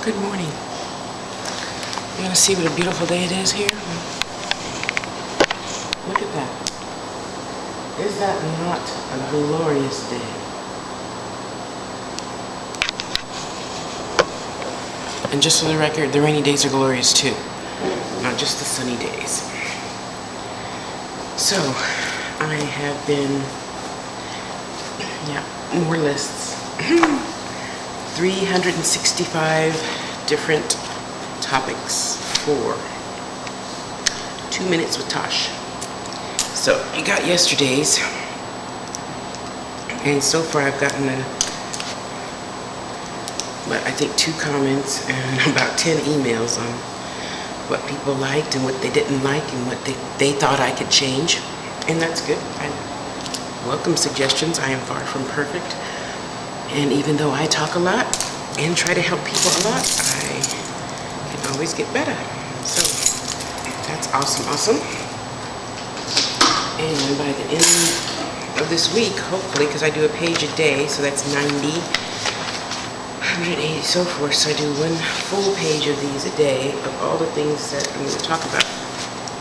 Good morning. You want to see what a beautiful day it is here? Look at that. Is that not a glorious day? And just for the record, the rainy days are glorious too, not just the sunny days. So, I have been, more lists. 365 different topics for 2 minutes with Tash. So you got yesterday's, and so far I've gotten I think 2 comments and about 10 emails on what people liked and what they didn't like and what they thought I could change, and that's good. I welcome suggestions. I am far from perfect. And even though I talk a lot and try to help people a lot, I can always get better. So that's awesome. And by the end of this week, hopefully, because I do a page a day, so that's 90, 180, so forth. So I do 1 full page of these a day of all the things that I'm going to talk about.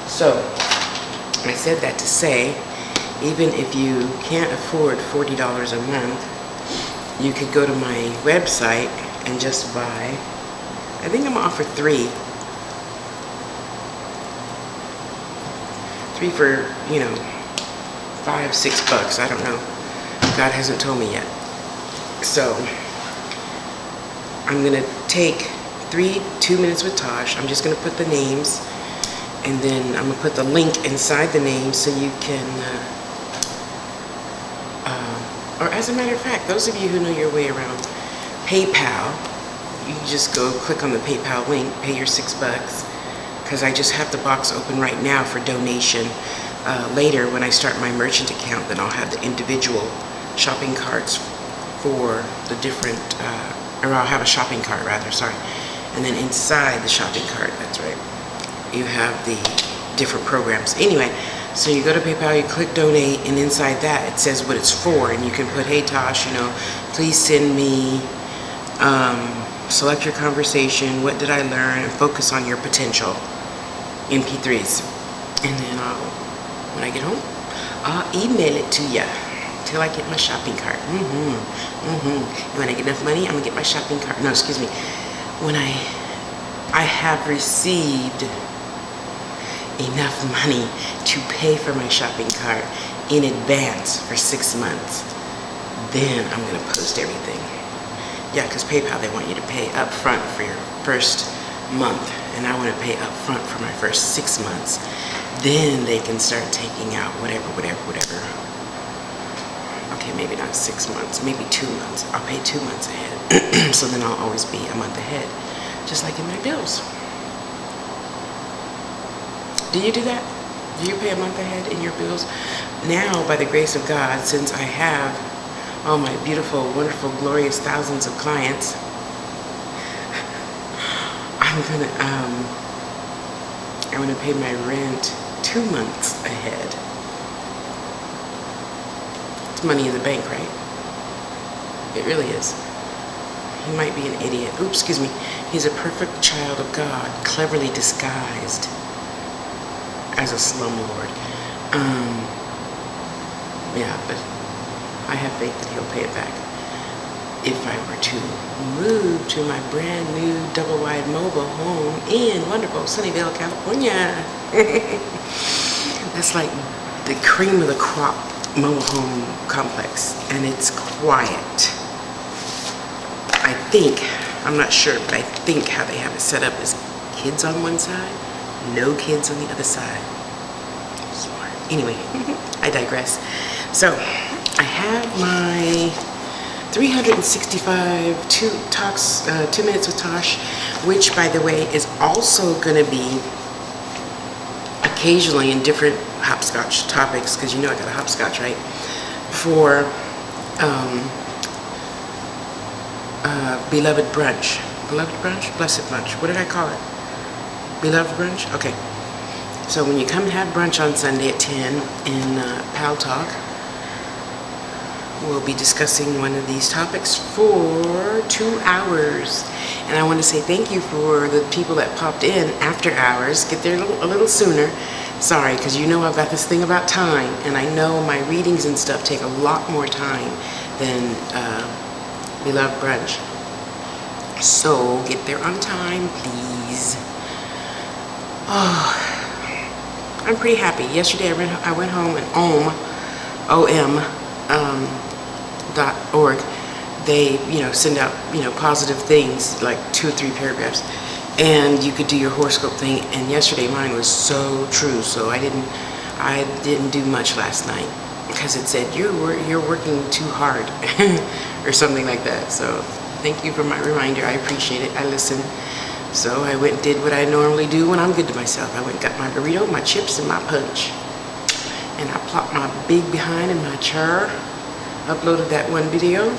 So I said that to say, even if you can't afford $40 a month, you could go to my website and just buy, I think I'm gonna offer 3 for, $5, $6, I don't know. God hasn't told me yet. So, I'm gonna take 2 minutes with Tash. I'm just gonna put the names, and then I'm gonna put the link inside the name so you can, or as a matter of fact, those of you who know your way around PayPal, you just go click on the PayPal link, pay your $6, because I just have the box open right now for donation. Later, when I start my merchant account, then I'll have the individual shopping carts for the different, or I'll have a shopping cart rather, sorry. And then inside the shopping cart, that's right, you have the different programs. Anyway, so you go to PayPal, you click donate, and inside that it says what it's for, and you can put, hey Tosh, please send me, select your conversation, what did I learn, and focus on your potential, MP3s. And then when I get home, I'll email it to you till I get my shopping cart. And when I get enough money, I'm gonna get my shopping cart. No, excuse me. When I have received enough money to pay for my shopping cart in advance for 6 months, then I'm going to post everything. Yeah, because PayPal, they want you to pay up front for your first month, and I want to pay up front for my first 6 months. Then they can start taking out whatever. Okay, maybe not 6 months, maybe 2 months. I'll pay 2 months ahead. So then I'll always be a month ahead, just like in my bills. Do you do that? Do you pay a month ahead in your bills? Now, by the grace of God, since I have all my beautiful, wonderful, glorious thousands of clients, I'm gonna pay my rent 2 months ahead. It's money in the bank, right? It really is. He might be an idiot. Oops, excuse me. He's a perfect child of God, cleverly disguised as a slumlord. Yeah, but I have faith that he'll pay it back. If I were to move to my brand new double-wide mobile home in wonderful Sunnyvale, California. That's like the cream of the crop mobile home complex, and it's quiet. I think, I'm not sure, but I think how they have it set up is kids on one side, no kids on the other side. Smart. Anyway, I digress. So, I have my 365 2 minutes with Tash, which, by the way, is also going to be occasionally in different hopscotch topics, because I got a hopscotch, right? For beloved brunch. Beloved brunch? Blessed brunch. What did I call it? Beloved brunch? Okay. So when you come and have brunch on Sunday at 10 in Pal Talk, we'll be discussing one of these topics for 2 hours. And I want to say thank you for the people that popped in after hours. Get there a little sooner. Sorry, because you know I've got this thing about time, and I know my readings and stuff take a lot more time than Beloved Brunch. So get there on time, please. Oh, I'm pretty happy. Yesterday I went home and OM.org. They, send out, positive things, like 2 or 3 paragraphs. And you could do your horoscope thing, and yesterday mine was so true. So I didn't do much last night because it said you're working too hard or something like that. So thank you for my reminder. I appreciate it. I listen. So I went and did what I normally do when I'm good to myself. I went and got my burrito, my chips, and my punch, and I plopped my big behind in my chair, uploaded that one video,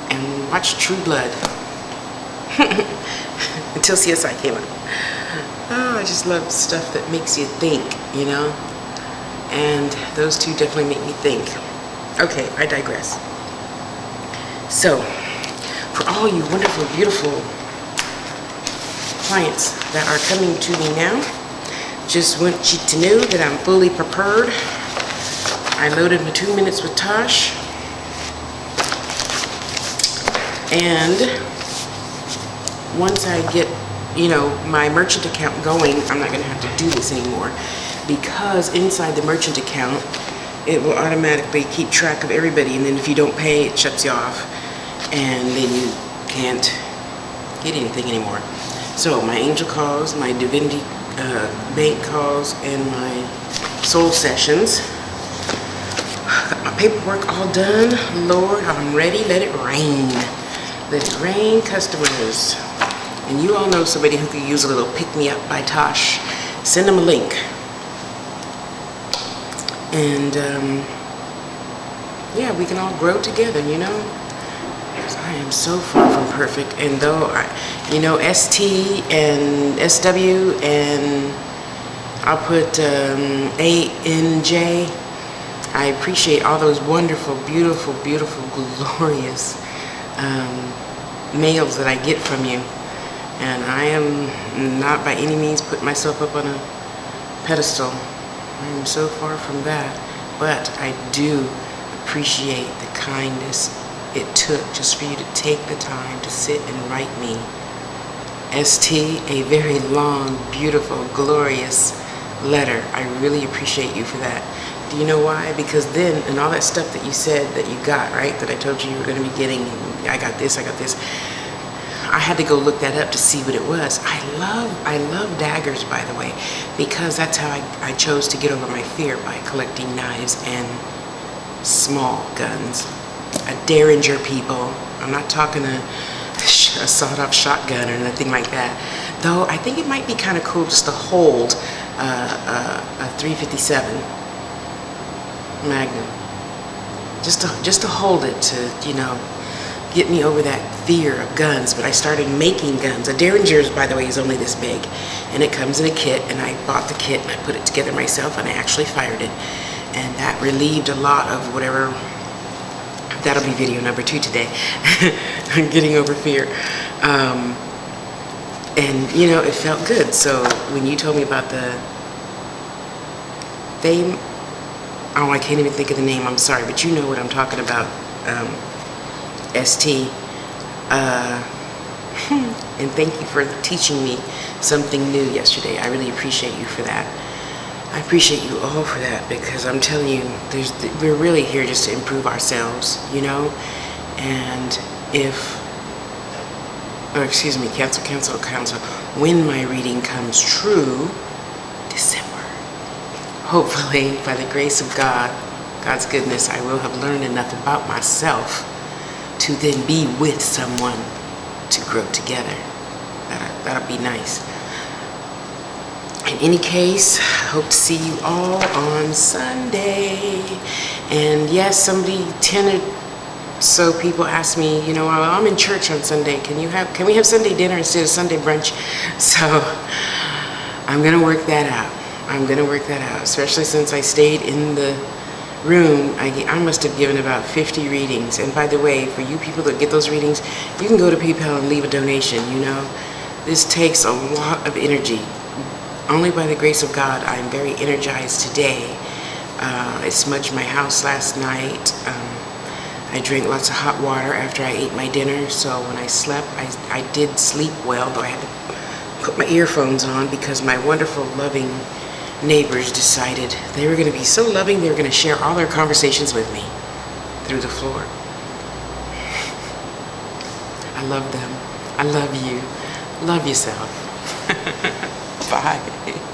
and watched True Blood. Until CSI came out. Oh, I just love stuff that makes you think, and those two definitely make me think. Okay, I digress. So, for all you wonderful, beautiful clients that are coming to me now, just want you to know that I'm fully prepared. I loaded my 2 minutes with Tash, and once I get, my merchant account going, I'm not going to have to do this anymore, because inside the merchant account, it will automatically keep track of everybody, and then if you don't pay, it shuts you off, and then you can't get anything anymore. So my angel calls, my divinity bank calls, and my soul sessions. Got my paperwork all done. Lord, I'm ready. Let it rain. Let it rain, customers. And you all know somebody who could use a little pick-me-up by Tash. Send them a link. And, yeah, we can all grow together, Because I am so far from perfect. And though, ST and SW and I'll put ANJ, I appreciate all those wonderful, beautiful, beautiful, glorious mails that I get from you. And I am not by any means putting myself up on a pedestal. I am so far from that. But I do appreciate the kindness it took just for you to take the time to sit and write me. ST, a very long, beautiful, glorious letter. I really appreciate you for that. Do you know why? Because then, and all that stuff that you said that you got, right? That I told you you were going to be getting, I got this. I had to go look that up to see what it was. I love daggers, by the way, because that's how I chose to get over my fear, by collecting knives and small guns. A Derringer, people. I'm not talking a sawed-off shotgun or nothing like that. Though I think it might be kind of cool just to hold a .357 Magnum. Just to hold it to, get me over that fear of guns. But I started making guns. A Derringer, by the way, is only this big, and it comes in a kit, and I bought the kit and I put it together myself, and I actually fired it, and that relieved a lot of whatever. That'll be video number 2 today. Getting over fear. And it felt good. So when you told me about the fame, I can't even think of the name, I'm sorry, but you know what I'm talking about. ST. And thank you for teaching me something new yesterday. I really appreciate you for that. I appreciate you all for that, because I'm telling you, we're really here just to improve ourselves, and cancel. When my reading comes true, December, hopefully, by the grace of God, God's goodness, I will have learned enough about myself to then be with someone to grow together. That'll be nice. In any case, I hope to see you all on Sunday. And yes, 10 or so people asked me, well, I'm in church on Sunday. Can we have Sunday dinner instead of Sunday brunch? So I'm gonna work that out. Especially since I stayed in the room, I must have given about 50 readings. And by the way, for you people that get those readings, you can go to PayPal and leave a donation, you know. This takes a lot of energy. Only by the grace of God, I'm very energized today. I smudged my house last night. I drank lots of hot water after I ate my dinner, so when I slept, I did sleep well, though I had to put my earphones on because my wonderful, loving neighbors decided they were going to be so loving they were going to share all their conversations with me through the floor. I love them. I love you. Love yourself. Bye.